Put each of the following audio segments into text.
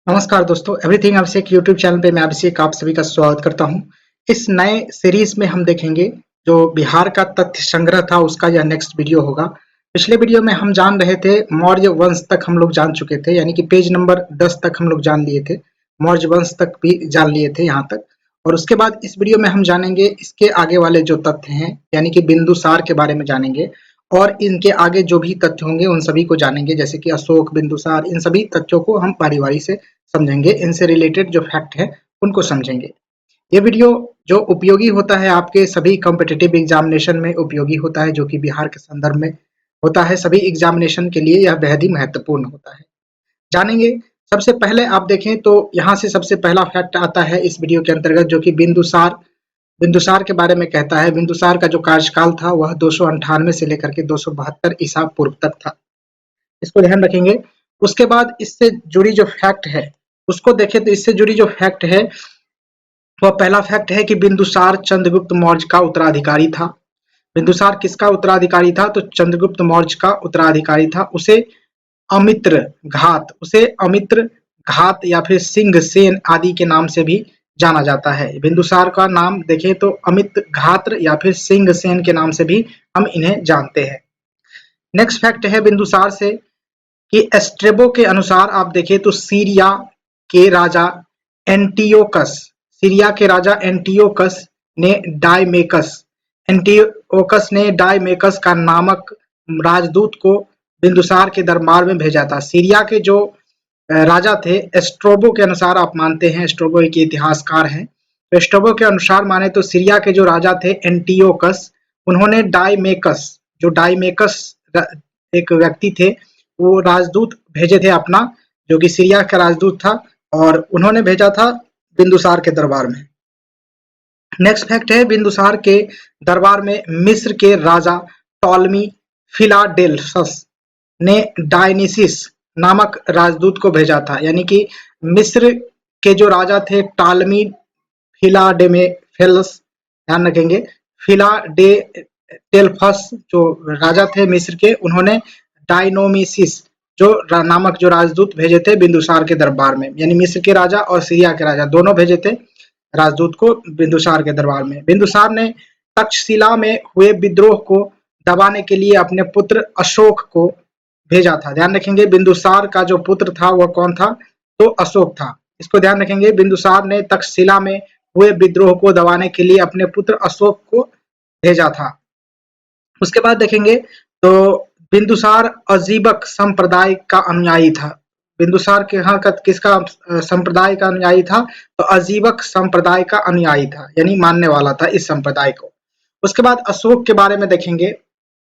नमस्कार दोस्तों, एवरीथिंग अभिषेक YouTube channel पे मैं अभिषेक आप सभी का स्वागत करता हूं। इस नए सीरीज में हम देखेंगे जो बिहार का तथ्य संग्रह था उसका यह नेक्स्ट वीडियो होगा। पिछले वीडियो में हम जान रहे थे मौर्य वंश तक हम लोग जान चुके थे, यानी कि पेज नंबर 10 तक हम लोग जान लिए थे, मौर्य वंश तक भी जान लिए थे यहाँ तक। और उसके बाद इस वीडियो में हम जानेंगे इसके आगे वाले जो तथ्य हैं, यानी कि बिंदुसार के बारे में जानेंगे और इनके आगे जो भी तथ्य होंगे उन सभी को जानेंगे, जैसे कि अशोक, बिंदुसार, इन सभी तथ्यों को हम बारी-बारी से समझेंगे, इनसे रिलेटेड जो फैक्ट है उनको समझेंगे। ये वीडियो जो उपयोगी होता है आपके सभी कॉम्पिटिटिव एग्जामिनेशन में उपयोगी होता है, जो कि बिहार के संदर्भ में होता है, सभी एग्जामिनेशन के लिए यह बेहद ही महत्वपूर्ण होता है। जानेंगे। सबसे पहले आप देखें तो यहाँ से सबसे पहला फैक्ट आता है इस वीडियो के अंतर्गत, जो कि बिंदुसार बिंदुसार के बारे में कहता है। बिंदुसार का जो कार्यकाल था वह 298 से लेकर के 272 ईसा पूर्व तक था, इसको ध्यान रखेंगे। उसके बाद इससे जुड़ी जो फैक्ट है उसको देखें तो इससे जुड़ी जो फैक्ट है वह पहला फैक्ट है कि बिंदुसार चंद्रगुप्त मौर्य का उत्तराधिकारी था। बिंदुसार किसका उत्तराधिकारी था? तो चंद्रगुप्त मौर्य का उत्तराधिकारी था। उसे अमित्र घात या फिर सिंह सेन आदि के नाम से भी जाना जाता है। बिंदुसार का नाम देखें तो अमित घात्र या फिर सिंह सेन के नाम से भी हम इन्हें जानते हैं। नेक्स्ट फैक्ट है बिंदुसार से कि एस्ट्रेबो के अनुसार आप देखें तो के राजा एंटियोकस ने डायमेकस का नामक राजदूत को बिंदुसार के दरबार में भेजा था। सीरिया के जो राजा थे, एस्ट्रोबो के अनुसार आप मानते हैं, एस्ट्रोबो एक इतिहासकार हैं, तो एस्ट्रोबो के अनुसार माने तो सीरिया के जो राजा थे एंटियोकस, उन्होंने डायमेकस एक व्यक्ति थे, वो राजदूत भेजे थे अपना, जो कि सीरिया का राजदूत था, और उन्होंने भेजा था बिंदुसार के दरबार में। नेक्स्ट फैक्ट है बिंदुसार के दरबार में मिस्र के राजा टॉलमी फिलाडेल्फस ने डायनिसिस नामक राजदूत को भेजा था, यानी कि मिस्र के जो राजा थे टालमी फिलाडेल्फस, ध्यान रखेंगे, फिलाडेल्फस जो राजा थे मिस्र के, उन्होंने डायनोमिसिस जो नामक जो राजदूत भेजे थे बिंदुसार के दरबार में, यानी मिस्र के राजा और सीरिया के राजा दोनों भेजे थे राजदूत को बिंदुसार के दरबार में। बिंदुसार ने तक्षशिला में हुए विद्रोह को दबाने के लिए अपने पुत्र अशोक को भेजा था। ध्यान रखेंगे, बिंदुसार का जो पुत्र था वह कौन था? तो अशोक था। इसको ध्यान रखेंगे, बिंदुसार ने तक्षशिला में हुए विद्रोह को दबाने के लिए अपने पुत्र अशोक को भेजा था। उसके बाद देखेंगे तो बिंदुसार अजीबक संप्रदाय का अनुयायी था। बिंदुसार के यहाँ का किसका संप्रदाय का अनुयायी था? तो अजीबक संप्रदाय का अनुयायी था, यानी मानने वाला था इस संप्रदाय को। उसके बाद अशोक के बारे में देखेंगे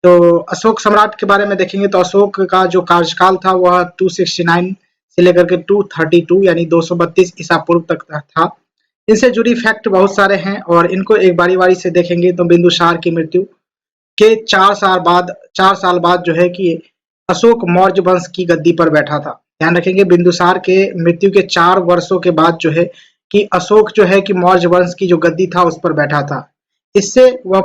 तो अशोक सम्राट के बारे में देखेंगे तो अशोक का जो कार्यकाल था वह 269 से लेकर के 232 यानी 232 ईसा पूर्व तक था। इनसे जुड़ी फैक्ट बहुत सारे हैं और इनको एक बारी बारी से देखेंगे। तो बिंदुसार की मृत्यु के 4 साल बाद जो है कि अशोक मौर्य वंश की गद्दी पर बैठा था। ध्यान रखेंगे, बिंदुसार के मृत्यु के 4 वर्षों के बाद जो है कि अशोक जो है कि मौर्य वंश की जो गद्दी था उस पर बैठा था। इससे वह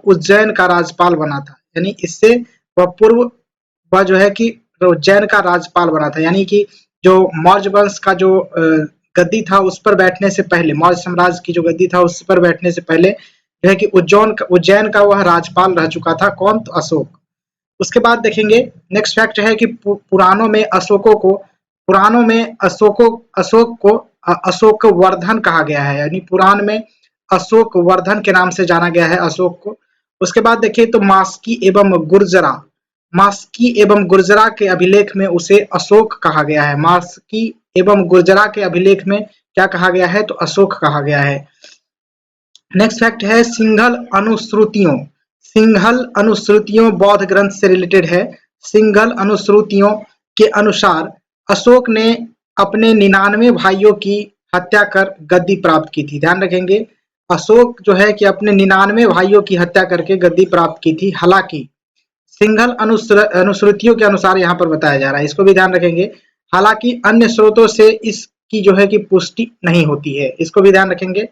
उज्जैन का राज्यपाल बना था, यानी इससे वह जो है कि उज्जैन का राज्यपाल बना था, यानी कि जो मौर्य वंश का जो गद्दी था उस पर बैठने से पहले, मौर्य साम्राज्य की जो गद्दी था उस पर बैठने से पहले जो है कि उज्जैन का वह राज्यपाल रह चुका था। कौन? तो अशोक। उसके बाद देखेंगे नेक्स्ट फैक्ट है कि पुराणों में अशोक को अशोक वर्धन कहा गया है, यानी पुराण में अशोक वर्धन के नाम से जाना गया है अशोक को। उसके बाद देखिए तो मास्की एवं गुर्जरा के अभिलेख में उसे अशोक कहा गया है। मास्की एवं गुर्जरा के अभिलेख में क्या कहा गया है? तो अशोक कहा गया है। नेक्स्ट फैक्ट है सिंघल अनुश्रुतियों बौद्ध ग्रंथ से रिलेटेड है। सिंघल अनुश्रुतियों के अनुसार अशोक ने अपने 99 भाइयों की हत्या कर गद्दी प्राप्त की थी। ध्यान रखेंगे, अशोक जो है कि अपने 99 भाइयों की हत्या करके गद्दी प्राप्त की थी। हालांकि सिंघल अनुश्रुतियों के अनुसार यहाँ पर बताया जा रहा है, इसको भी ध्यान रखेंगे। हालांकि अन्य स्रोतों से इसकी जो है कि पुष्टि नहीं होती है, इसको भी ध्यान रखेंगे।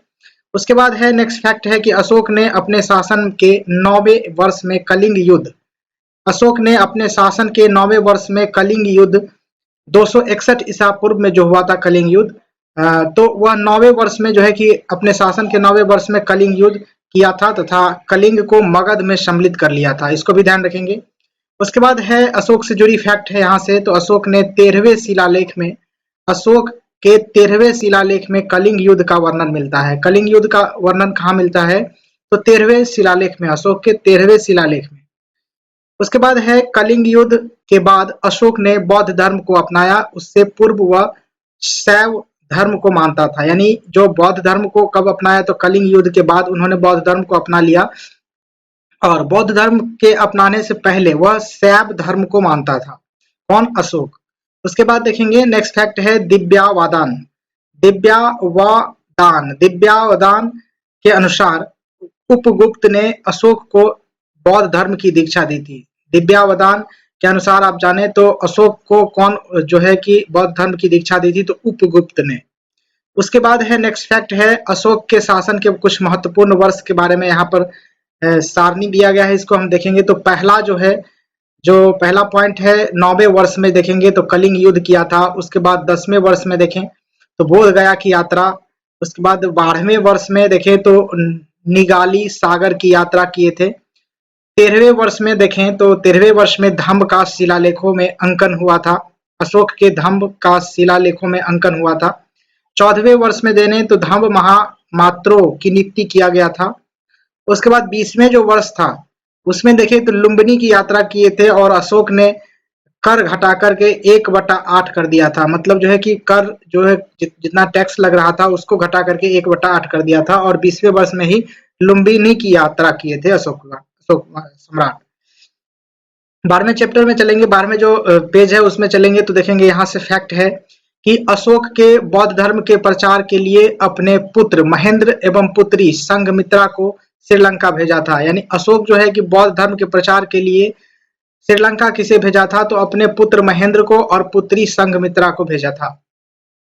उसके बाद है नेक्स्ट फैक्ट है कि अशोक ने अपने शासन के 9वें वर्ष में कलिंग युद्ध 261 ईसा पूर्व में जो हुआ था कलिंग युद्ध, तो वह 9वें वर्ष में जो है कि अपने शासन के 9वें वर्ष में कलिंग युद्ध किया था तथा कलिंग को मगध में सम्मिलित कर लिया था। इसको भी ध्यान रखेंगे। उसके बाद है अशोक से जुड़ी फैक्ट है यहाँ से, तो अशोक ने 13वें शिलालेख में, अशोक के 13वें शिलालेख में कलिंग युद्ध का वर्णन मिलता है। कलिंग युद्ध का वर्णन कहाँ मिलता है? तो 13वें शिलालेख में, अशोक के 13वें शिलालेख में। उसके बाद है कलिंग युद्ध के बाद अशोक ने बौद्ध धर्म को अपनाया। उससे पूर्व वह शैव धर्म को मानता था। यानी जो बौद्ध धर्म को कब अपनाया? तो कलिंग युद्ध के बाद उन्होंने बौद्ध धर्म को अपना लिया, और बौद्ध धर्म के अपनाने से पहले वह शैव धर्म को मानता था। कौन? अशोक। उसके बाद देखेंगे नेक्स्ट फैक्ट है दिव्यावदान। दिव्यावदान के अनुसार उपगुप्त ने अशोक को बौद्ध धर्म की दीक्षा दी थी। दिव्यावदान के अनुसार आप जाने तो अशोक को कौन जो है कि बौद्ध धर्म की दीक्षा दी थी? तो उपगुप्त ने। उसके बाद है नेक्स्ट फैक्ट है अशोक के शासन के कुछ महत्वपूर्ण वर्ष के बारे में यहाँ पर सारणी दिया गया है, इसको हम देखेंगे। तो पहला जो है, जो पहला पॉइंट है 9वें वर्ष में देखेंगे तो कलिंग युद्ध किया था। उसके बाद 10वें वर्ष में देखें तो बोध गया की यात्रा। उसके बाद 12वें वर्ष में देखें तो निगाली सागर की यात्रा किए थे। 13वें वर्ष में देखें तो 13वें वर्ष में धम्म का शिलालेखों में अंकन हुआ था। अशोक के धम्म का शिलालेखों में अंकन हुआ था। 14वें वर्ष में देने तो धम्म महामात्रों की नियुक्ति किया गया था। उसके बाद 20वें जो वर्ष था उसमें देखें तो लुम्बिनी की यात्रा किए थे, और अशोक ने कर घटा करके 1/8 कर दिया था। मतलब जो है कि कर जो है जितना टैक्स लग रहा था उसको घटा करके 1/8 कर दिया था, और 20वें वर्ष में ही लुम्बिनी की यात्रा किए थे अशोक सम्राट। 12वें चैप्टर में चलेंगे, 12वें जो पेज है उसमें चलेंगे तो देखेंगे यहाँ से फैक्ट है कि अशोक के बौद्ध धर्म के प्रचार के लिए अपने पुत्र महेंद्र एवं पुत्री संघमित्रा को श्रीलंका भेजा था। यानी अशोक जो है कि बौद्ध धर्म के प्रचार के लिए श्रीलंका किसे भेजा था? तो अपने पुत्र महेंद्र को और पुत्री संघमित्रा को भेजा था।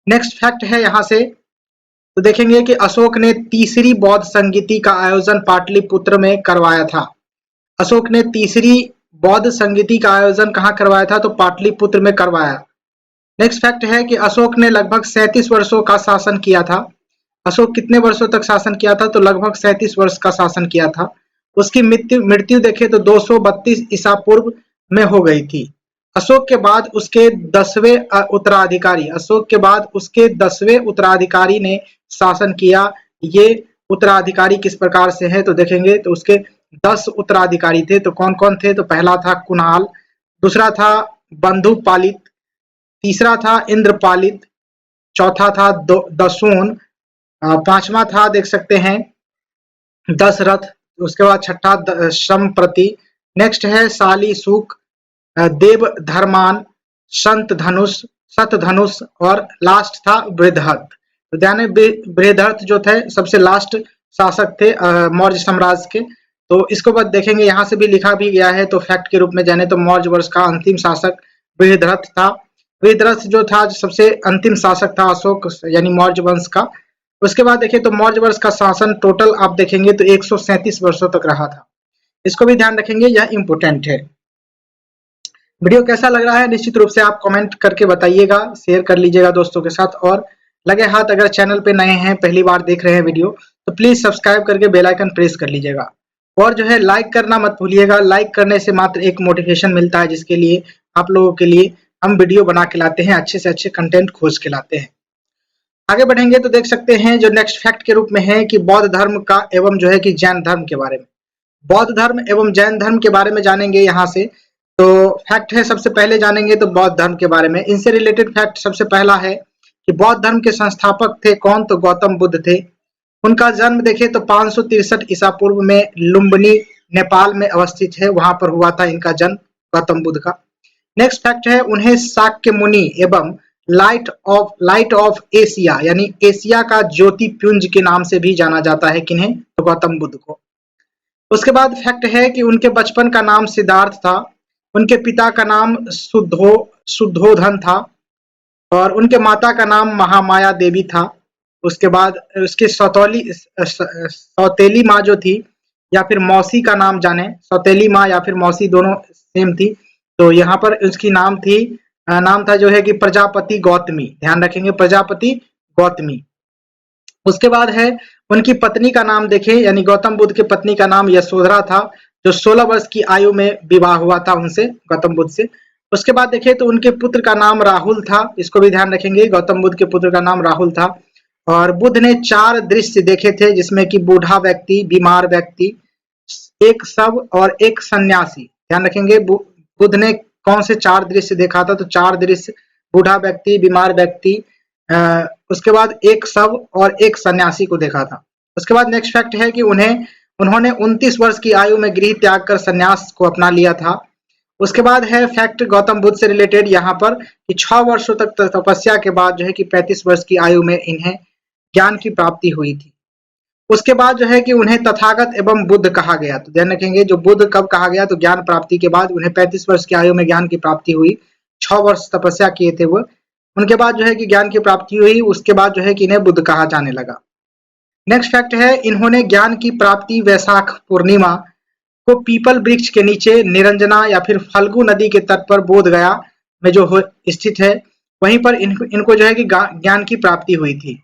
नेक्स्ट फैक्ट है यहाँ से, तो देखेंगे कि अशोक ने तीसरी बौद्ध संगीति का आयोजन पाटलिपुत्र में करवाया था। अशोक ने तीसरी बौद्ध संगीति का आयोजन कहाँ करवाया था? तो पाटलिपुत्र में करवाया। नेक्स्ट फैक्ट है कि अशोक ने लगभग 37 वर्षों का शासन किया था। अशोक कितने वर्षों तक शासन किया था? तो लगभग 37 वर्ष का शासन किया था। उसकी मृत्यु देखे तो 232 ईसा पूर्व में हो गई थी। अशोक के बाद उसके 10वें उत्तराधिकारी, अशोक के बाद उसके 10वें उत्तराधिकारी ने शासन किया। ये उत्तराधिकारी किस प्रकार से है? तो देखेंगे तो उसके 10 उत्तराधिकारी थे। तो कौन कौन थे? तो पहला था कुणाल, दूसरा था बंधुपालित, तीसरा था इंद्रपालित, चौथा था दसून, पांचवा था देख सकते हैं दशरथ, उसके बाद छठा संप्रति, नेक्स्ट है शालीशुक, देवधर्मान, संत धनुष, सतधनुष, और लास्ट था बृहदर्थ। तो ध्यान है बृहदर्थ जो थे सबसे लास्ट शासक थे मौर्य साम्राज्य के। तो इसको बाद देखेंगे यहाँ से भी लिखा भी गया है। तो फैक्ट के रूप में जाने तो मौर्य वंश का अंतिम शासक बृहदर्थ था। बृहदर्थ जो था सबसे अंतिम शासक था अशोक यानी मौर्य वंश का। उसके बाद देखें तो मौर्य वंश का शासन टोटल आप देखेंगे तो 137 वर्षों तक रहा था। इसको भी ध्यान रखेंगे, यह इंपोर्टेंट है। वीडियो कैसा लग रहा है निश्चित रूप से आप कमेंट करके बताइएगा, शेयर कर लीजिएगा दोस्तों के साथ, और लगे हाथ अगर चैनल पे नए हैं, पहली बार देख रहे हैं वीडियो, तो प्लीज सब्सक्राइब करके बेल आइकन प्रेस कर लीजिएगा। और जो है लाइक करना मत भूलिएगा। लाइक करने से मात्र एक मोटिवेशन मिलता है, जिसके लिए आप लोगों के लिए हम वीडियो बना के लाते हैं, अच्छे से अच्छे कंटेंट खोज के लाते हैं। आगे बढ़ेंगे तो देख सकते हैं जो नेक्स्ट फैक्ट के रूप में है कि बौद्ध धर्म का एवं जो है कि जैन धर्म के बारे में, बौद्ध धर्म एवं जैन धर्म के बारे में जानेंगे यहाँ से। तो फैक्ट है सबसे पहले जानेंगे तो बौद्ध धर्म के बारे में। इनसे रिलेटेड फैक्ट सबसे पहला है कि बौद्ध धर्म के संस्थापक थे कौन? तो गौतम बुद्ध थे। उनका जन्म देखे तो 563 ईसा पूर्व में लुम्बिनी नेपाल में अवस्थित है, वहां पर हुआ था इनका जन्म गौतम बुद्ध का। नेक्स्ट फैक्ट है उन्हें शाक्य मुनि एवं लाइट ऑफ एशिया यानी एशिया का ज्योति पुंज के नाम से भी जाना जाता है। किन्हें? तो गौतम बुद्ध को। उसके बाद फैक्ट है कि उनके बचपन का नाम सिद्धार्थ था, उनके पिता का नाम शुद्धोधन था, और उनके माता का नाम महामाया देवी था। उसके बाद उसके सौतेली माँ जो थी या फिर मौसी का नाम जाने, सौतेली माँ या फिर मौसी दोनों सेम थी। तो यहाँ पर उसकी नाम थी नाम था जो है कि प्रजापति गौतमी, ध्यान रखेंगे प्रजापति गौतमी। उसके बाद है उनकी पत्नी का नाम देखें, यानी गौतम बुद्ध की पत्नी का नाम यशोधरा था, जो 16 वर्ष की आयु में विवाह हुआ था उनसे, गौतम बुद्ध से। उसके बाद देखें तो उनके पुत्र का नाम राहुल था, इसको भी ध्यान रखेंगे, गौतम बुद्ध के पुत्र का नाम राहुल था। और बुद्ध ने 4 दृश्य देखे थे, जिसमें कि बूढ़ा व्यक्ति, बीमार व्यक्ति, एक शव और एक सन्यासी। ध्यान रखेंगे बुद्ध ने कौन से 4 दृश्य देखा था, तो 4 दृश्य, बूढ़ा व्यक्ति, बीमार व्यक्ति, उसके बाद एक शव और एक सन्यासी को देखा था। उसके बाद नेक्स्ट फैक्ट है कि उन्होंने 29 वर्ष की आयु में गृह त्याग कर संन्यास को अपना लिया था। उसके बाद है फैक्ट गौतम बुद्ध से रिलेटेड यहाँ पर कि 6 वर्षों तक तपस्या के बाद जो है कि 35 वर्ष की आयु में इन्हें ज्ञान की प्राप्ति हुई थी। उसके बाद जो है कि उन्हें तथागत एवं बुद्ध कहा गया। तो ध्यान रखेंगे जो बुद्ध कब कहा गया, तो ज्ञान प्राप्ति के बाद उन्हें 35 वर्ष की आयु में ज्ञान की प्राप्ति हुई, 6 वर्ष तपस्या किए थे वो, उनके बाद जो है कि ज्ञान की प्राप्ति हुई, उसके बाद जो है कि इन्हें बुद्ध कहा जाने लगा। नेक्स्ट फैक्ट है इन्होंने ज्ञान की प्राप्ति वैशाख पूर्णिमा को पीपल वृक्ष के नीचे निरंजना या फिर फल्गु नदी के तट पर बोध गया में जो स्थित है, वहीं पर इनको जो है कि ज्ञान की प्राप्ति हुई थी।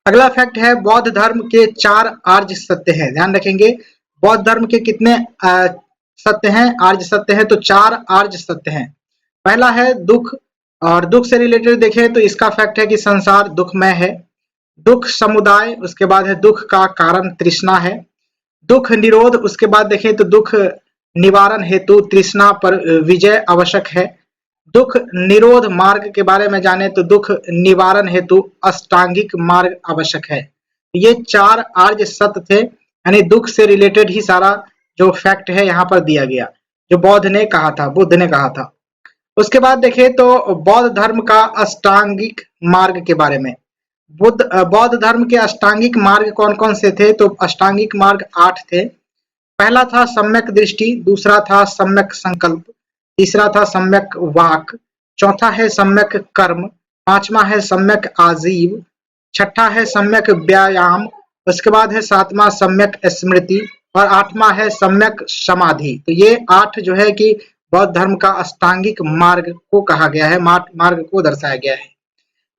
अगला फैक्ट है बौद्ध धर्म के 4 आर्य सत्य हैं। ध्यान रखेंगे बौद्ध धर्म के कितने सत्य हैं, आर्य सत्य हैं, तो 4 आर्य सत्य हैं। पहला है दुख, और दुख से रिलेटेड देखें तो इसका फैक्ट है कि संसार दुखमय है। दुख समुदाय, उसके बाद है दुख का कारण तृष्णा है। दुख निरोध, उसके बाद देखें तो दुख निवारण हेतु तृष्णा पर विजय आवश्यक है। दुख निरोध मार्ग के बारे में जाने तो दुख निवारण हेतु अष्टांगिक मार्ग आवश्यक है। ये 4 आर्य सत्य थे, यानी दुख से रिलेटेड ही सारा जो फैक्ट है यहाँ पर दिया गया, जो बौद्ध ने कहा था, बुद्ध ने कहा था। उसके बाद देखें तो बौद्ध धर्म का अष्टांगिक मार्ग के बारे में, बौद्ध धर्म के अष्टांगिक मार्ग कौन कौन से थे, तो अष्टांगिक मार्ग 8 थे। पहला था सम्यक दृष्टि, दूसरा था सम्यक संकल्प, तीसरा था सम्यक वाक, चौथा है सम्यक कर्म, पांचवा है सम्यक आजीव, छठा है सम्यक व्यायाम, उसके बाद है 7वां सम्यक स्मृति और 8वां है सम्यक समाधि। तो ये 8 जो है कि बौद्ध धर्म का अष्टांगिक मार्ग को कहा गया है, मार्ग को दर्शाया गया है।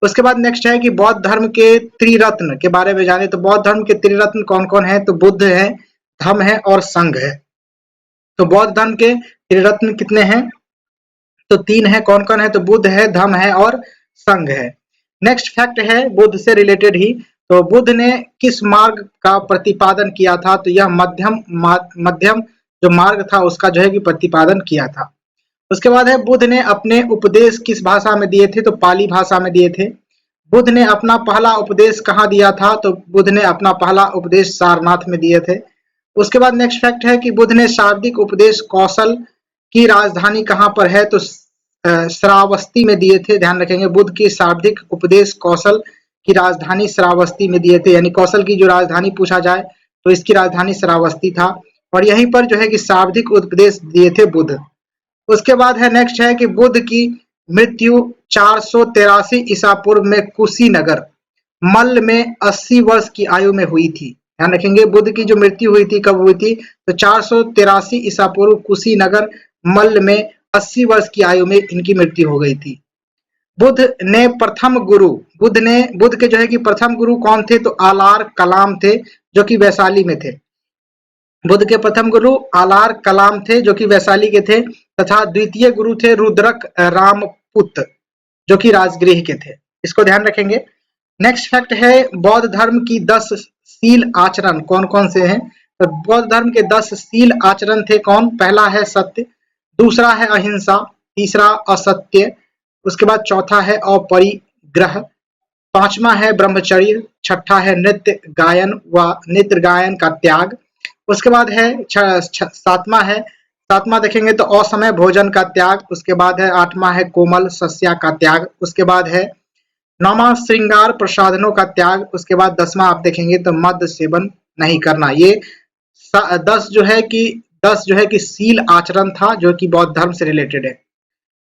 उसके बाद नेक्स्ट है कि बौद्ध धर्म के त्रिरत्न के बारे में जाने तो बौद्ध धर्म के त्रिरत्न कौन कौन है, तो बुद्ध है, धम्म है और संघ है। तो बौद्ध धर्म के त्रिरत्न कितने हैं, तो 3 है, कौन कौन है, तो बुद्ध है, धम्म है और संघ है। नेक्स्ट फैक्ट है बुद्ध से रिलेटेड ही, तो बुद्ध ने किस मार्ग का प्रतिपादन किया था, तो यह मध्यम जो मार्ग था उसका जो है कि प्रतिपादन किया था। उसके बाद है बुद्ध ने अपने उपदेश किस भाषा में दिए थे, तो पाली भाषा में दिए थे। बुद्ध ने अपना पहला उपदेश कहाँ दिया था, तो बुद्ध ने अपना पहला उपदेश सारनाथ में दिए थे। उसके बाद नेक्स्ट फैक्ट है कि बुद्ध ने शाब्दिक उपदेश कौशल की राजधानी कहाँ पर है, तो श्रावस्ती में दिए थे। ध्यान रखेंगे बुद्ध की शाब्दिक उपदेश कौशल की राजधानी श्रावस्ती में दिए थे, यानी कौशल की जो राजधानी पूछा जाए तो इसकी राजधानी श्रावस्ती था, और यहीं पर जो है कि शाब्दिक उपदेश दिए थे बुद्ध। उसके बाद है नेक्स्ट है कि बुद्ध की मृत्यु 483 ईसा पूर्व में कुशीनगर मल्ल में 80 वर्ष की आयु में हुई थी। ध्यान रखेंगे बुद्ध की जो मृत्यु हुई थी कब हुई थी, तो 483 ईसा पूर्व कुशीनगर मल्ल में 80 वर्ष की आयु में इनकी मृत्यु हो गई थी। बुद्ध ने प्रथम गुरु, बुद्ध के जो है कि प्रथम गुरु कौन थे, तो आलार कलाम थे, जो कि वैशाली में थे। बुद्ध के प्रथम गुरु आलार कलाम थे, जो कि वैशाली के थे, तथा द्वितीय गुरु थे रुद्रक रामपुत, जो कि राजगृह के थे। इसको ध्यान रखेंगे। नेक्स्ट फैक्ट है बौद्ध धर्म की 10 शील आचरण कौन कौन से हैं, तो बौद्ध धर्म के 10 शील आचरण थे कौन, पहला है सत्य, दूसरा है अहिंसा, तीसरा असत्य, उसके बाद चौथा है अपरिग्रह, पांचवा है ब्रह्मचर्य, छठा है नृत्य गायन का त्याग, उसके बाद है सातवां देखेंगे तो असमय भोजन का त्याग, उसके बाद है 8वां है कोमल सस्या का त्याग, उसके बाद है 9वां श्रृंगार प्रसाधनों का त्याग, उसके बाद 10वां आप देखेंगे तो मद्य सेवन नहीं करना। ये 10 जो है कि शील आचरण था जो कि बौद्ध धर्म से रिलेटेड है।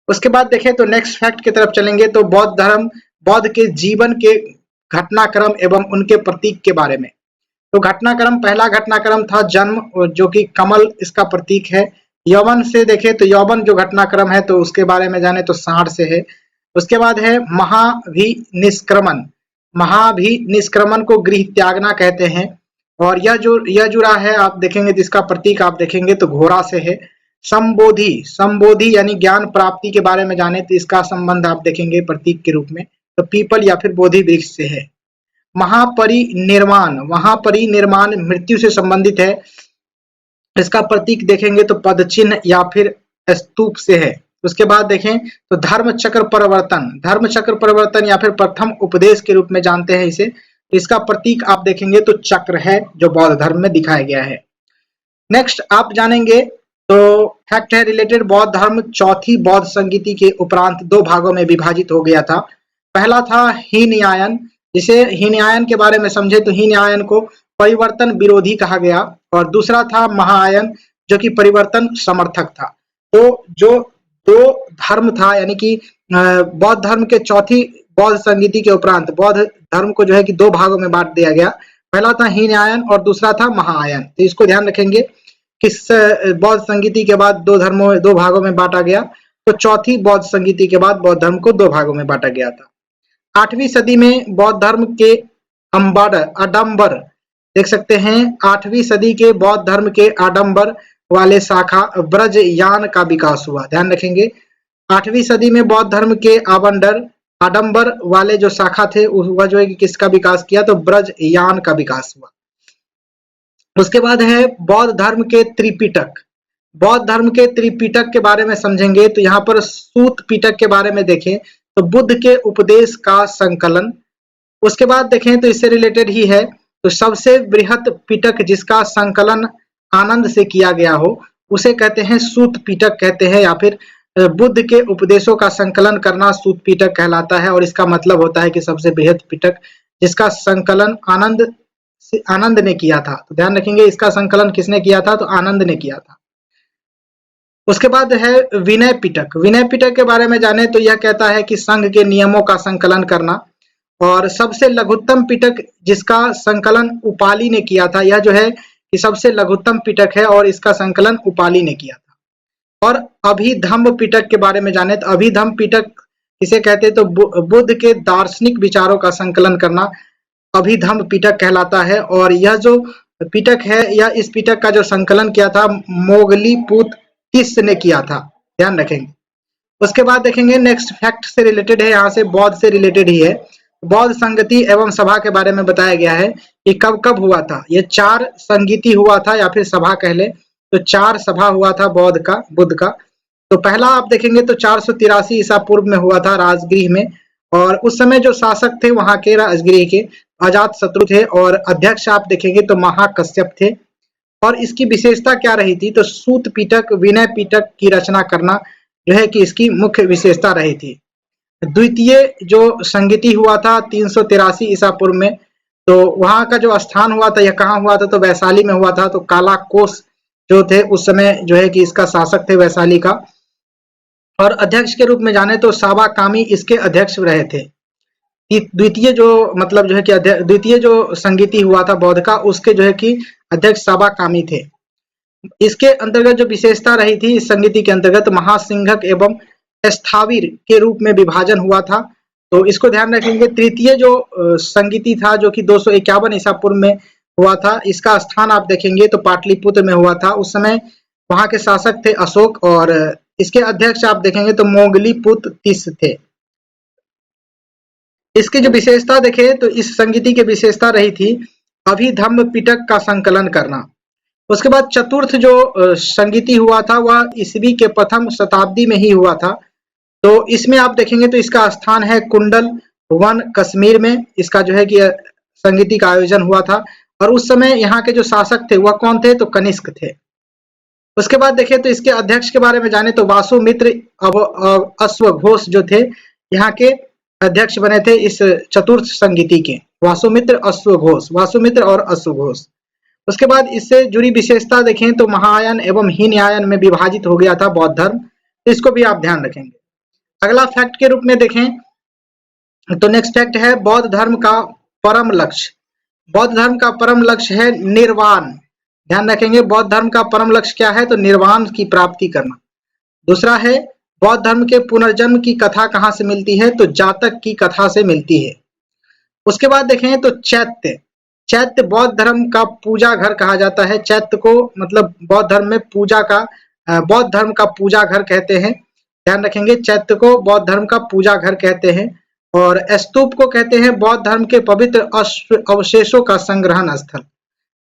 उसके बाद देखें तो नेक्स्ट फैक्ट की तरफ चलेंगे तो बौद्ध के जीवन के घटनाक्रम एवं उनके प्रतीक के बारे में। तो घटनाक्रम, पहला घटनाक्रम था जन्म, जो कि कमल इसका प्रतीक है, यवन से देखें तो यौवन जो घटनाक्रम है तो उसके बारे में जाने तो सांड से है। उसके बाद है महाभिनिष्क्रमण। महाभिनिष्क्रमण को गृह त्यागना कहते हैं। और यह जुड़ा है आप देखेंगे तो इसका प्रतीक आप देखेंगे तो घोड़ा से है। संबोधि, संबोधि यानी ज्ञान प्राप्ति के बारे में जाने तो इसका संबंध आप देखेंगे प्रतीक के रूप में तो पीपल या फिर बोधि वृक्ष से है। महापरिनिर्वाण, महापरिनिर्वाण मृत्यु से संबंधित है। इसका प्रतीक देखेंगे तो पदचिन्ह या फिर स्तूप से है। उसके बाद देखें तो धर्म चक्र परिवर्तन, धर्म चक्र परिवर्तन या फिर प्रथम उपदेश के रूप में जानते हैं इसे। इसका प्रतीक आप देखेंगे तो चक्र है जो बौद्ध धर्म में दिखाया गया है। नेक्स्ट आप जानेंगे तो फैक्ट है रिलेटेड, बौद्ध धर्म चौथी बौद्ध संगीति के उपरांत दो भागों में विभाजित हो गया था। पहला था हीनयान, जिसे हीनयान के बारे में समझे तो हीनयान को परिवर्तन विरोधी कहा गया, और दूसरा था महायान जो कि परिवर्तन समर्थक था। तो जो दो धर्म था यानी कि बौद्ध धर्म के चौथी बौद्ध संगीति के उपरांत बौद्ध धर्म को जो है कि दो भागों में बांट दिया गया। पहला था हीनयान और दूसरा था महायान। तो इसको ध्यान रखेंगे किस बौद्ध संगीति के बाद दो भागों में बांटा गया, तो चौथी बौद्ध संगीति के बाद बौद्ध धर्म को दो भागों में बांटा गया था। 8वीं सदी में बौद्ध धर्म के आडंबर देख सकते हैं, 8वीं सदी के बौद्ध धर्म के आडंबर वाले शाखा ब्रजयान का विकास हुआ। ध्यान रखेंगे 8वीं सदी में बौद्ध धर्म के आडंबर वाले जो शाखा थे वह जो है कि किसका विकास किया, तो ब्रजयान का विकास हुआ। उसके बाद है बौद्ध धर्म के त्रिपिटक। बौद्ध धर्म के त्रिपिटक के बारे में समझेंगे तो यहाँ पर सूत पिटक के बारे में देखें तो बुद्ध के उपदेश का संकलन। उसके बाद देखें तो इससे रिलेटेड ही है, तो सबसे बृहत पिटक जिसका संकलन आनंद से किया गया हो उसे कहते हैं सूत पिटक कहते हैं, या फिर बुद्ध के उपदेशों का संकलन करना सूत पिटक कहलाता है। और इसका मतलब होता है कि सबसे बृहत पिटक जिसका संकलन आनंद ने किया था। तो ध्यान रखेंगे इसका संकलन किसने किया था, तो आनंद ने किया था। उसके बाद है विनय पिटक। विनय पिटक के बारे में जाने तो यह कहता है कि संघ के नियमों का संकलन करना। और सबसे लघुत्तम पिटक जिसका संकलन उपाली ने किया था, यह जो है कि सबसे लघुत्तम पिटक है और इसका संकलन उपाली ने किया था। और अभिधम्म पिटक के बारे में जाने तो अभिधम्म पिटक किसे कहते हैं, तो बुद्ध के दार्शनिक विचारों का संकलन करना अभिधम्म पिटक कहलाता है। और यह जो पिटक है यह इस पिटक का जो संकलन किया था मोगलीपुत तिस्स ने किया था। ध्यान रखेंगे। उसके बाद देखेंगे नेक्स्ट फैक्ट से रिलेटेड है, यहाँ से बौद्ध से रिलेटेड ही है। बौद्ध संगति एवं सभा के बारे में बताया गया है कि कब कब हुआ था। ये 4 संगीति हुआ था या फिर सभा कह ले तो 4 सभा हुआ था बुद्ध का। तो पहला आप देखेंगे तो 483 ईसा पूर्व में हुआ था राजगृह में। और उस समय जो शासक थे वहां के राजगृह के अजात शत्रु थे, और अध्यक्ष आप देखेंगे तो महाकश्यप थे। और इसकी विशेषता क्या रही थी, तो सूत पिटक विनय पिटक की रचना करना जो है कि इसकी मुख्य विशेषता रही थी। द्वितीय जो संगीति हुआ था 383 ईसा पूर्व में, तो वहां का जो स्थान हुआ था यह कहाँ हुआ था, तो वैशाली में हुआ था। तो काला कोस जो थे उस समय जो है कि इसका शासक थे वैशाली का। और अध्यक्ष के रूप में जाने तो साबा कामी इसके अध्यक्ष रहे थे। द्वितीय जो मतलब जो है कि द्वितीय जो संगीति हुआ था बौद्ध का उसके जो है कि अध्यक्ष साबा कामी थे। इसके अंतर्गत जो विशेषता रही थी इस संगीति के अंतर्गत महासिंघक एवं स्थाविर के रूप में विभाजन हुआ था। तो इसको ध्यान रखेंगे। तृतीय जो संगीति था जो कि 251 ईसा पूर्व में हुआ था, इसका स्थान आप देखेंगे तो पाटलिपुत्र में हुआ था। उस समय वहां के शासक थे अशोक, और इसके अध्यक्ष आप देखेंगे तो मोगलीपुत्र तिस्स थे। इसकी जो विशेषता देखें तो इस संगीति की विशेषता रही थी अभिधम्म पिटक का संकलन करना। उसके बाद चतुर्थ जो संगीति हुआ था वह ईस्वी के प्रथम शताब्दी में ही हुआ था। तो इसमें आप देखेंगे तो इसका स्थान है कुंडल वन कश्मीर में। इसका जो है कि संगीति का आयोजन हुआ था, और उस समय यहाँ के जो शासक थे वह कौन थे, तो कनिष्क थे। उसके बाद देखें तो इसके अध्यक्ष के बारे में जाने तो वासुमित्र अश्वघोष जो थे यहाँ के अध्यक्ष बने थे इस चतुर्थ संगीति के। वासुमित्र और अश्वघोष। उसके बाद इससे जुड़ी विशेषता देखें तो महायान एवं हीनयान में विभाजित हो गया था बौद्ध धर्म। इसको भी आप ध्यान रखेंगे। अगला फैक्ट के रूप में देखें तो नेक्स्ट फैक्ट है बौद्ध धर्म का परम लक्ष्य। बौद्ध धर्म का परम लक्ष्य है निर्वाण। ध्यान रखेंगे बौद्ध धर्म का परम लक्ष्य क्या है, तो निर्वाण की प्राप्ति करना। दूसरा है बौद्ध धर्म के पुनर्जन्म की कथा कहाँ से मिलती है, तो जातक की कथा से मिलती है। उसके बाद देखें तो चैत्य, चैत्य बौद्ध धर्म का पूजा घर कहा जाता है। चैत्य को मतलब बौद्ध धर्म में पूजा का बौद्ध धर्म का पूजा घर कहते हैं। ध्यान रखेंगे चैत्य को बौद्ध धर्म का पूजा घर कहते हैं। और स्तूप को कहते हैं बौद्ध धर्म के पवित्र अवशेषों का संग्रहण स्थल।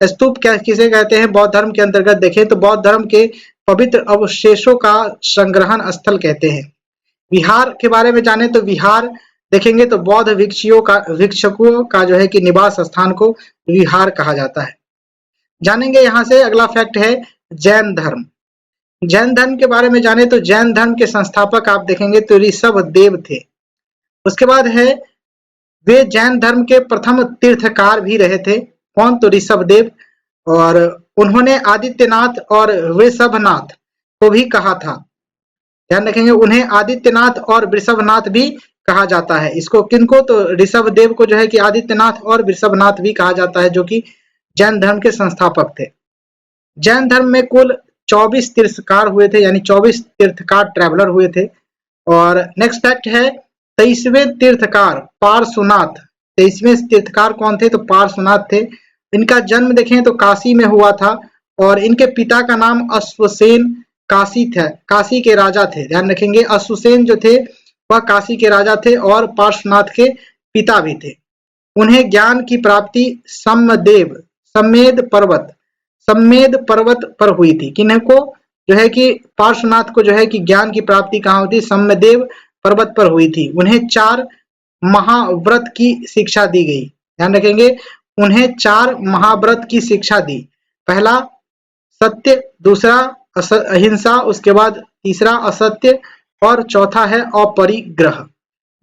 स्तूप क्या किसे कहते हैं, बौद्ध धर्म के अंतर्गत देखें तो बौद्ध धर्म के पवित्र अवशेषों का संग्रहण स्थल कहते हैं। विहार के बारे में जाने तो विहार देखेंगे तो बौद्ध भिक्षुकों का जो है कि निवास स्थान को विहार कहा जाता है। जानेंगे यहाँ से अगला फैक्ट है जैन धर्म। जैन धर्म के बारे में जाने तो जैन धर्म के संस्थापक आप देखेंगे तो ऋषभ देव थे। उसके बाद है वे जैन धर्म के प्रथम तीर्थकार भी रहे थे। कौन, तो ऋषभ देव। और उन्होंने आदित्यनाथ और वृषभनाथ को भी कहा था। ध्यान रखेंगे उन्हें आदित्यनाथ और वृषभनाथ भी कहा जाता है। इसको किनको, तो ऋषभ देव को जो है कि आदित्यनाथ और वृषभनाथ भी कहा जाता है, जो कि जैन धर्म के संस्थापक थे। जैन धर्म में कुल 24 तीर्थकार हुए थे, यानी 24 तीर्थकार ट्रैवलर हुए थे। और नेक्स्ट फैक्ट है 23वें तीर्थकार पार्श्वनाथ। 23वें तीर्थकार कौन थे, तो पार्श्वनाथ थे। इनका जन्म देखें तो काशी में हुआ था और इनके पिता का नाम अश्वसेन काशी था, काशी के राजा थे। ध्यान रखेंगे अश्वसेन जो थे वह काशी के राजा थे और पार्श्वनाथ के पिता भी थे। उन्हें ज्ञान की प्राप्ति सम्मेद पर्वत पर हुई थी। किनको, जो है कि पार्श्वनाथ को जो है कि ज्ञान की प्राप्ति कहाँ हुई थी, सम्मेदेव पर्वत पर हुई थी। उन्हें 4 महाव्रत की शिक्षा दी गई। ध्यान रखेंगे उन्हें 4 महाव्रत की शिक्षा दी। पहला सत्य, दूसरा अहिंसा, उसके बाद तीसरा असत्य और चौथा है अपरिग्रह।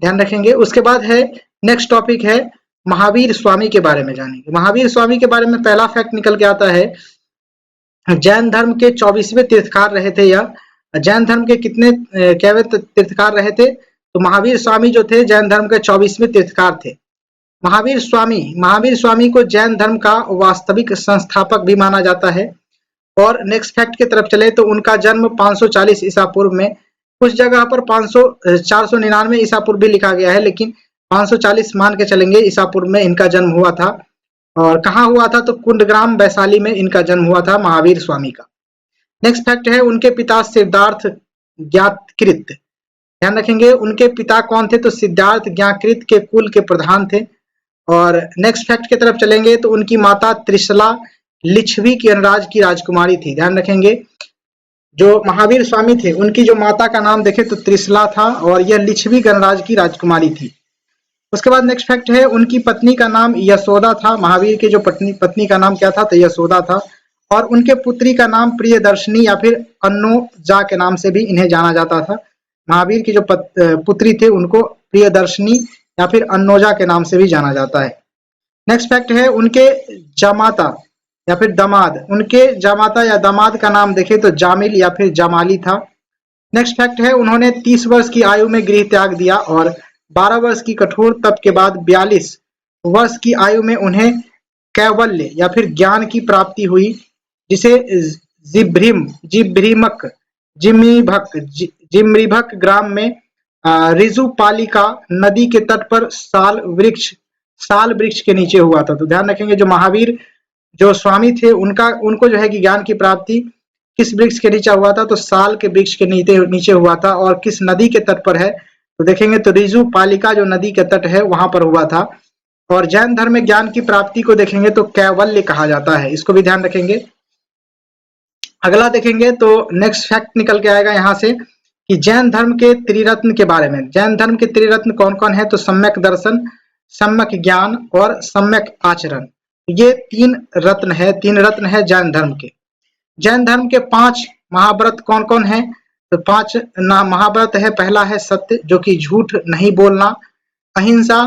ध्यान रखेंगे। उसके बाद है नेक्स्ट टॉपिक है महावीर स्वामी के बारे में जानेंगे। महावीर स्वामी के बारे में पहला फैक्ट निकल के आता है जैन धर्म के 24वें तीर्थकार रहे थे। या जैन धर्म के कितने कैवे तीर्थकार रहे थे, तो महावीर स्वामी जो थे जैन धर्म के 24वें तीर्थकार थे। महावीर स्वामी को जैन धर्म का वास्तविक संस्थापक भी माना जाता है। और नेक्स्ट फैक्ट की तरफ चले तो उनका जन्म 540 ईसा पूर्व में, कुछ जगह पर 499 ईसा पूर्व भी लिखा गया है, लेकिन 540 मान के चलेंगे ईसा पूर्व में इनका जन्म हुआ था। और कहाँ हुआ था, तो कुंडग्राम वैशाली में इनका जन्म हुआ था महावीर स्वामी का। नेक्स्ट फैक्ट है उनके पिता सिद्धार्थ ज्ञाकृत। ध्यान रखेंगे उनके पिता कौन थे, तो सिद्धार्थ ज्ञाकृत के कुल के प्रधान थे। और नेक्स्ट फैक्ट की तरफ चलेंगे तो उनकी माता त्रिशला लिच्छवी की अनराज की राजकुमारी थी। ध्यान रखेंगे जो महावीर स्वामी थे उनकी जो माता का नाम देखें तो त्रिशला था और यह लिच्छवी गणराज की राजकुमारी थी। उसके बाद नेक्स्ट फैक्ट है उनकी पत्नी का नाम यशोदा था। महावीर की जो पत्नी का नाम क्या था, तो यशोदा था। और उनके पुत्री का नाम प्रियदर्शनी या फिर अन्नोजा के नाम से भी इन्हें जाना जाता था। महावीर की जो पुत्री थे उनको प्रियदर्शनी या फिर अन्नोजा के नाम से भी जाना जाता है। नेक्स्ट फैक्ट है उनके जामाता या फिर दामाद, उनके जामाता या दामाद का नाम देखें तो जामिल या फिर जमाली था। नेक्स्ट फैक्ट है उन्होंने 30 वर्ष की आयु में गृह त्याग दिया और 12 वर्ष की कठोर तप के बाद 42 वर्ष की आयु में उन्हें कैवल्य या फिर ज्ञान की प्राप्ति हुई, जिसे जिम्रिभक ग्राम में ऋजुपालिका नदी के तट पर साल वृक्ष के नीचे हुआ था। तो ध्यान रखेंगे जो महावीर जो स्वामी थे उनको जो है कि ज्ञान की प्राप्ति किस वृक्ष के नीचे हुआ था, तो साल के वृक्ष के नीचे हुआ था। और किस नदी के तट पर है, तो देखेंगे तो ऋजुपालिका जो नदी के तट है वहां पर हुआ था। और जैन धर्म में ज्ञान की प्राप्ति को देखेंगे तो कैवल्य कहा जाता है, इसको भी ध्यान रखेंगे। अगला देखेंगे तो नेक्स्ट फैक्ट निकल के आएगा यहाँ से कि जैन धर्म के त्रिरत्न के बारे में। जैन धर्म के त्रिरत्न कौन कौन है, तो सम्यक दर्शन, सम्यक ज्ञान और सम्यक आचरण। ये 3 रत्न है जैन धर्म के। जैन धर्म के 5 महाव्रत कौन कौन है, तो 5 महाव्रत है। पहला है सत्य जो कि झूठ नहीं बोलना, अहिंसा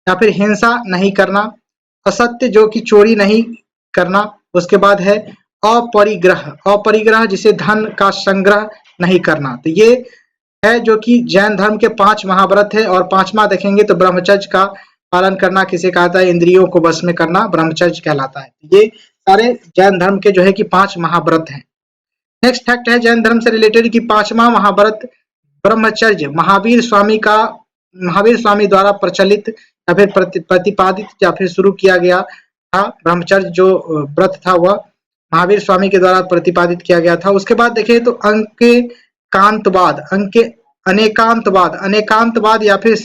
या फिर हिंसा नहीं करना, असत्य जो कि चोरी नहीं करना। उसके बाद है अपरिग्रह जिसे धन का संग्रह नहीं करना। तो ये है जो कि जैन धर्म के 5 महाव्रत है। और 5वां देखेंगे तो ब्रह्मचर्य का पालन करना किसे कहता है, इंद्रियों को वश में करना ब्रह्मचर्य कहलाता है। ये सारे जैन धर्म के जो है कि 5 महाव्रत हैं। नेक्स्ट फैक्ट है जैन धर्म से रिलेटेड कि 5वां महाव्रत ब्रह्मचर्य महावीर स्वामी द्वारा प्रचलित या फिर प्रतिपादित या फिर शुरू किया गया था। ब्रह्मचर्य जो व्रत था वह महावीर स्वामी के द्वारा प्रतिपादित किया गया था। उसके बाद देखिए तो अनेकांतवाद या फिर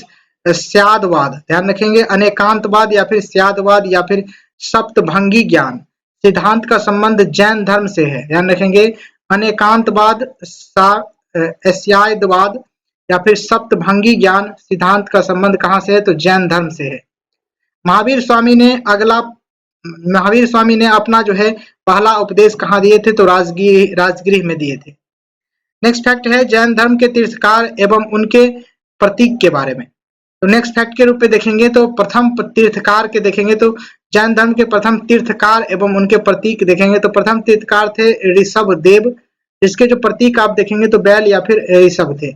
स्यादवाद, ध्यान रखेंगे, अनेकांतवाद या फिर स्यादवाद या फिर सप्तभंगी ज्ञान सिद्धांत का संबंध जैन धर्म से है। ध्यान रखेंगे, अनेकांतवाद, स्यादवाद या फिर सप्तभंगी ज्ञान सिद्धांत का संबंध कहां से है? तो जैन धर्म से है। महावीर स्वामी ने अपना जो है पहला उपदेश कहाँ दिए थे? तो राजगृह में दिए थे। नेक्स्ट फैक्ट है जैन धर्म के तीर्थकार एवं उनके प्रतीक के बारे में। तो नेक्स्ट फैक्ट के रूप में देखेंगे तो प्रथम तीर्थकार के देखेंगे तो जैन धर्म के प्रथम तीर्थकार एवं उनके प्रतीक देखेंगे तो प्रथम तीर्थकार थे ऋषभ देव, जिसके जो प्रतीक आप देखेंगे तो बैल या फिर ऋषभ थे।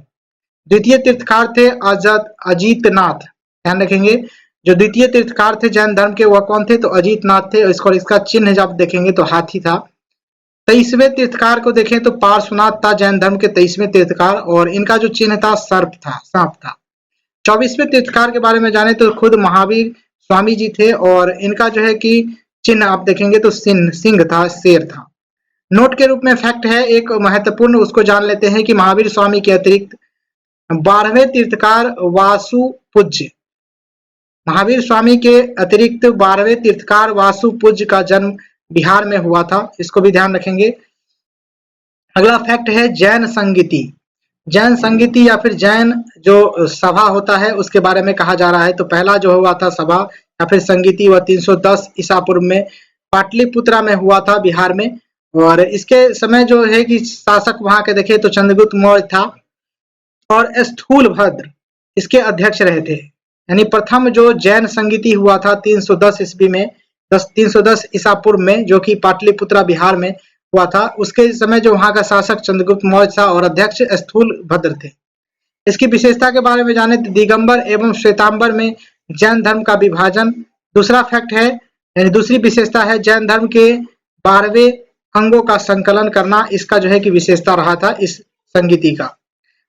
द्वितीय तीर्थकार थे अजीतनाथ, ध्यान रखेंगे, जो द्वितीय तीर्थकार थे जैन धर्म के वह कौन थे? तो अजीतनाथ थे। इसका चिन्ह जब देखेंगे तो हाथी था। 23वें तीर्थकार को देखें तो पार्श्वनाथ था, जैन धर्म के 23वें तीर्थकार, और इनका जो चिन्ह था सांप था। 24वें तीर्थकार के बारे में जाने तो खुद महावीर स्वामी जी थे, और इनका जो है कि चिन्ह आप देखेंगे तो सिंह था, शेर था। नोट के रूप में फैक्ट है एक महत्वपूर्ण, उसको जान लेते हैं कि महावीर स्वामी के अतिरिक्त 12वें तीर्थकार वासुपूज्य, महावीर स्वामी के अतिरिक्त 12वें तीर्थकार वासुपूज्य का जन्म बिहार में हुआ था। इसको भी ध्यान रखेंगे। अगला फैक्ट है जैन संगीति या फिर जैन जो सभा होता है उसके बारे में कहा जा रहा है। तो पहला जो हुआ था सभा या फिर संगीति वह 310 ईसा पूर्व में पाटलिपुत्रा में हुआ था, बिहार में, और इसके समय जो है कि शासक वहां के देखे तो चंद्रगुप्त मौर्य था और स्थूलभद्र इसके अध्यक्ष रहे थे। यानी प्रथम जो जैन संगीति हुआ था 310 ईस्वी में, 310 ईसा पूर्व में, जो कि पाटलिपुत्रा बिहार में हुआ था। उसके समय जो वहां का शासक चंद्रगुप्त मौर्य था और अध्यक्ष स्थूलभद्र थे। इसकी विशेषता के बारे में जाने तो दिगंबर एवं श्वेतांबर में जैन धर्म का विभाजन। दूसरा फैक्ट है, यानी दूसरी विशेषता है जैन धर्म के 12वें अंगों का संकलन करना, इसका जो है कि विशेषता रहा था इस संगीति का।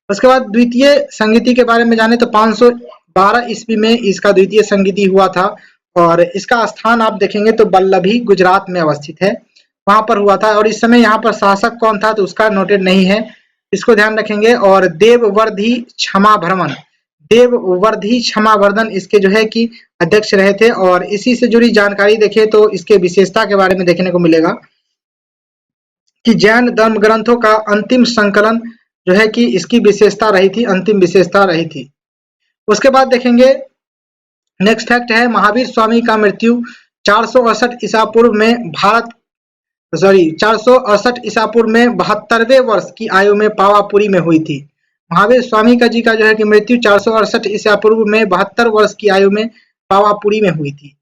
उसके बाद द्वितीय संगीति के बारे में जाने तो 512 ईस्वी में इसका द्वितीय संगीति हुआ था, और इसका स्थान आप देखेंगे तो बल्लभी गुजरात में अवस्थित है, वहां पर हुआ था। और इस समय यहाँ पर शासक कौन था तो उसका नोटेड नहीं है, इसको ध्यान रखेंगे। और देववर्धी क्षमावर्धन इसके जो है कि अध्यक्ष रहे थे। और इसी से जुड़ी जानकारी देखें तो इसके विशेषता के बारे में देखने को मिलेगा कि जैन धर्म ग्रंथों का अंतिम संकलन जो है कि इसकी विशेषता रही थी, अंतिम विशेषता रही थी। उसके बाद देखेंगे नेक्स्ट फैक्ट है महावीर स्वामी का मृत्यु 468 ईसा पूर्व में 72वें वर्ष की आयु में पावापुरी में हुई थी। महावीर स्वामी का जी का जो है कि मृत्यु 468 ईसा पूर्व में 72 वर्ष की आयु में पावापुरी में हुई थी।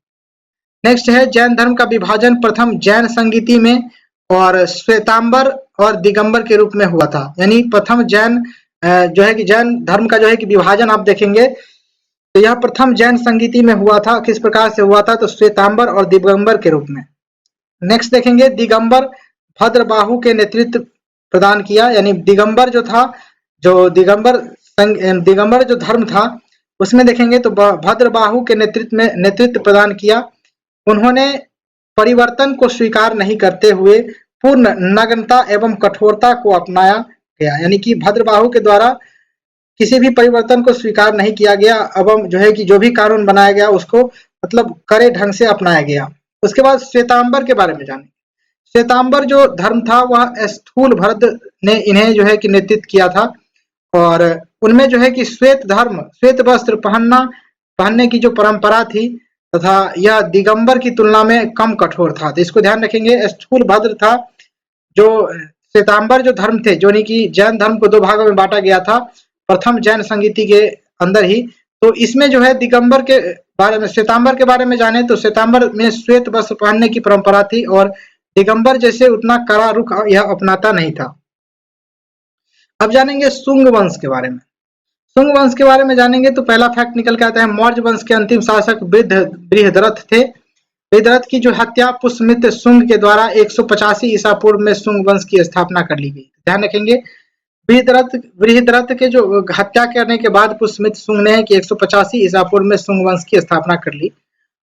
नेक्स्ट है जैन धर्म का विभाजन प्रथम जैन संगीति में और श्वेतांबर और दिगंबर के रूप में हुआ था। यानी प्रथम जैन जो है कि जैन धर्म का जो है कि विभाजन आप देखेंगे तो यह प्रथम जैन संगीति में हुआ था। किस प्रकार से हुआ था? तो श्वेतांबर और दिगंबर के रूप में। नेक्स्ट देखेंगे दिगंबर भद्रबाहु के नेतृत्व प्रदान किया। यानी दिगंबर जो था, जो दिगंबर जो धर्म था उसमें देखेंगे तो भद्रबाहु के नेतृत्व प्रदान किया। उन्होंने परिवर्तन को स्वीकार नहीं करते हुए पूर्ण नग्नता एवं कठोरता को अपनाया गया। यानी कि भद्रबाहु के द्वारा किसी भी परिवर्तन को स्वीकार नहीं किया गया एवं जो है कि जो भी कानून बनाया गया उसको मतलब कड़े ढंग से अपनाया गया। उसके बाद श्वेतांबर के बारे में जानें। श्वेतांबर जो धर्म था वह स्थूलभद्र ने इन्हें जो है कि नेतृत्व किया था, और उनमें जो है कि श्वेत वस्त्र पहनने की जो परंपरा थी तथा यह दिगंबर की तुलना में कम कठोर था। तो इसको ध्यान रखेंगे। स्थूलभद्र था जो श्वेतांबर जो धर्म थे, जो कि जैन धर्म को 2 भागों में बांटा गया था प्रथम जैन संगीति के अंदर ही। तो इसमें जो है दिगंबर के बारे में, श्वेतांबर के बारे में जाने तो श्वेतांबर में श्वेत वस्त्र पहनने की परंपरा थी और दिगंबर जैसे उतना कड़ा रुख यह अपनाता नहीं था। अब जानेंगे शुंग वंश के बारे में। शुंग वंश के बारे में जानेंगे तो पहला फैक्ट निकल के आता है मौर्य वंश के अंतिम शासक बृहद्रथ थे। बृहद्रथ की जो हत्या पुष्यमित्र शुंग के द्वारा 185 ईसा पूर्व में शुंग वंश की स्थापना कर ली गई। ध्यान रखेंगे, बृहद्रथ के जो हत्या करने के बाद पुष्यमित्र शुंग ने कि 185 ईसा पूर्व में शुंग वंश की स्थापना कर ली।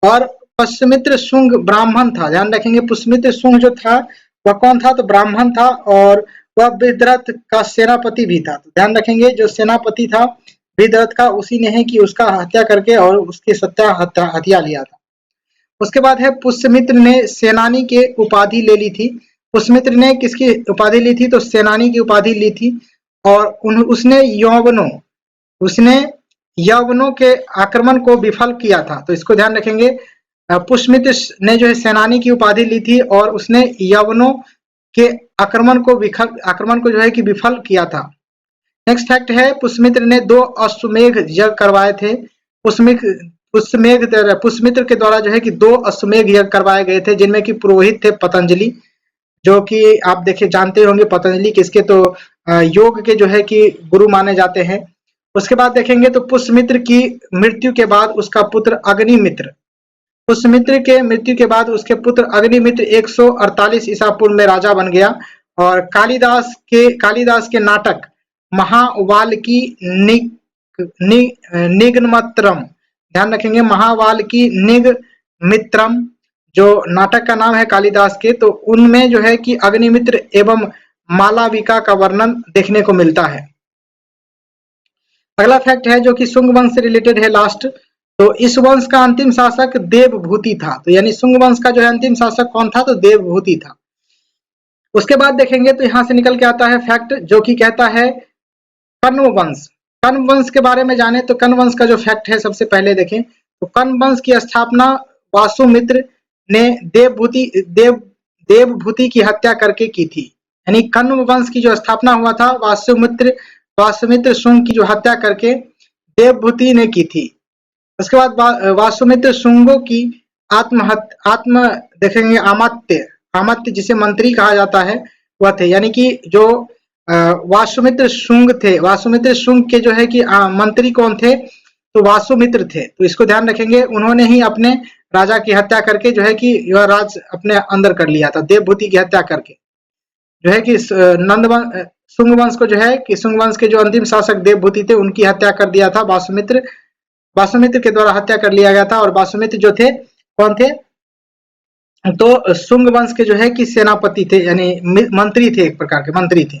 और पुष्यमित्र शुंग ब्राह्मण था। ध्यान रखेंगे, पुष्यमित्र शुंग जो था वह कौन था, तो ब्राह्मण था और वह बृहद्रथ का सेनापति भी था। तो ध्यान रखेंगे, जो सेनापति था बृहद्रथ का, उसी ने है कि उसका हत्या करके और उसकी हत्या लिया था। उसके बाद है पुष्यमित्र ने सेनानी के उपाधि ले ली थी। पुष्यमित्र ने किसकी उपाधि ली थी, तो सेनानी की उपाधि ली थी। और उसने यवनों के आक्रमण को विफल किया था। तो इसको ध्यान रखेंगे, पुष्यमित्र ने जो है सेनानी की उपाधि ली थी और उसने यवनों के आक्रमण को जो है कि विफल किया था। नेक्स्ट फैक्ट है, पुष्यमित्र ने 2 अश्वमेध यज्ञ करवाए थे। पुष्यमित्र के द्वारा जो है कि 2 अश्वमेध यज्ञ करवाए गए थे, जिनमें कि पुरोहित थे पतंजलि, जो कि आप देखिए जानते होंगे पतंजलि किसके, तो योग के जो है कि गुरु माने जाते हैं। उसके बाद देखेंगे तो पुष्यमित्र की मृत्यु के बाद उसका पुत्र अग्निमित्र, पुष्यमित्र के मृत्यु के बाद उसके पुत्र अग्निमित्र 148 ईसा पूर्व में राजा बन गया। और कालिदास के नाटक महावाल्की निगमित्रम, ध्यान रखेंगे, महावाल्की निगमित्रम जो नाटक का नाम है कालिदास के, तो उनमें जो है कि अग्निमित्र एवं मालाविका का वर्णन देखने को मिलता है। अगला फैक्ट है जो कि शुंग वंश से रिलेटेड है लास्ट। तो इस वंश का अंतिम शासक देवभूति था। तो यानी शुंग वंश का जो है अंतिम शासक कौन था, तो देवभूति था। उसके बाद देखेंगे तो यहां से निकल के आता है फैक्ट जो कि कहता है कण्व वंश। कण्व वंश के बारे में जाने तो कण्व वंश का जो फैक्ट है सबसे पहले देखें तो कण्व वंश की स्थापना वासुमित्र ने देवभूति की हत्या करके की थी। यानी कण्व वंश की जो स्थापना हुआ था वासुमित्र शुंग की जो हत्या करके देवभूति ने की थी। उसके बाद वासुमित्र शुंगों की आत्म देखेंगे आमत्य जिसे मंत्री कहा जाता है वह थे। यानी कि जो वासुमित्र शुंग थे, वासुमित्र शुंग के जो है कि मंत्री कौन थे, तो वासुमित्र थे। तो इसको ध्यान रखेंगे, उन्होंने ही अपने राजा की हत्या करके जो है कि यह राज अपने अंदर कर लिया था, देवभूति की हत्या करके जो है कि शुंग वंश को जो है कि शुंग वंश के जो अंतिम शासक देवभूति थे उनकी हत्या कर दिया था वासुमित्र के द्वारा हत्या कर लिया गया था। और वासुमित्र जो थे कौन थे, तो शुंग वंश के जो है कि सेनापति थे, यानी मंत्री थे, एक प्रकार के मंत्री थे।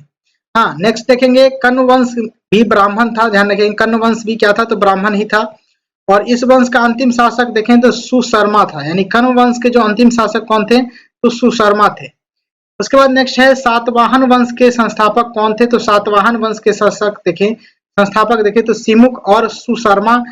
हाँ, नेक्स्ट देखेंगे कण्व वंश भी ब्राह्मण था। ध्यान रखेंगे कण्व वंश भी क्या था, तो ब्राह्मण ही था। और इस वंश का अंतिम शासक देखें तो सुशर्मा था। यानी कण्व वंश के जो अंतिम शासक कौन थे, तो सुशर्मा थे। उसके बाद नेक्स्ट है सातवाहन वंश के संस्थापक कौन थे, तो सातवाहन वंश के संस्थापक देखें तो सिमुक और सुशर्मा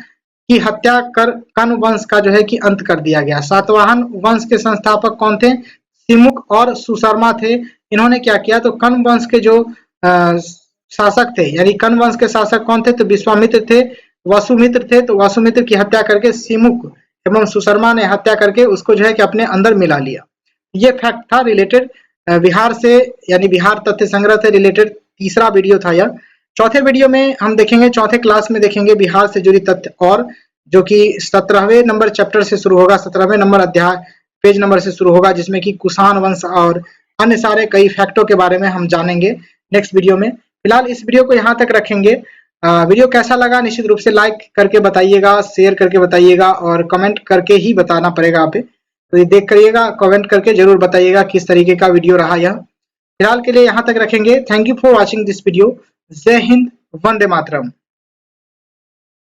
की हत्या कर कण्व वंश का जो है कि अंत कर दिया गया। सातवाहन वंश के संस्थापक कौन थे, सिमुक और सुशर्मा थे। इन्होंने क्या किया, तो कण्व वंश के जो शासक थे, यानी कण्व वंश के शासक कौन थे, तो विश्वामित्र थे, वसुमित्र थे। तो वसुमित्र की हत्या करके सिमुक एवं सुशर्मा ने हत्या करके उसको जो है कि अपने अंदर मिला लिया। ये फैक्ट था रिलेटेड बिहार से, यानी बिहार तथ्य संग्रह से रिलेटेड तीसरा वीडियो था यह। चौथे वीडियो में हम देखेंगे, चौथे क्लास में देखेंगे बिहार से जुड़ी तथ्य, और जो कि 17वें नंबर चैप्टर से शुरू होगा, 17वें नंबर अध्याय पेज नंबर से शुरू होगा, जिसमें कि कुषाण वंश और अन्य सारे कई फैक्टों के बारे में हम जानेंगे नेक्स्ट वीडियो में। फिलहाल इस वीडियो को यहाँ तक रखेंगे। वीडियो कैसा लगा निश्चित रूप से लाइक करके बताइएगा, शेयर करके बताइएगा, और कमेंट करके ही बताना पड़ेगा आप। तो ये देख करिएगा, कमेंट करके जरूर बताइएगा किस तरीके का वीडियो रहा यह। फिलहाल के लिए यहाँ तक रखेंगे। Thank you for watching this video. जय हिंद, वंदे मातरम।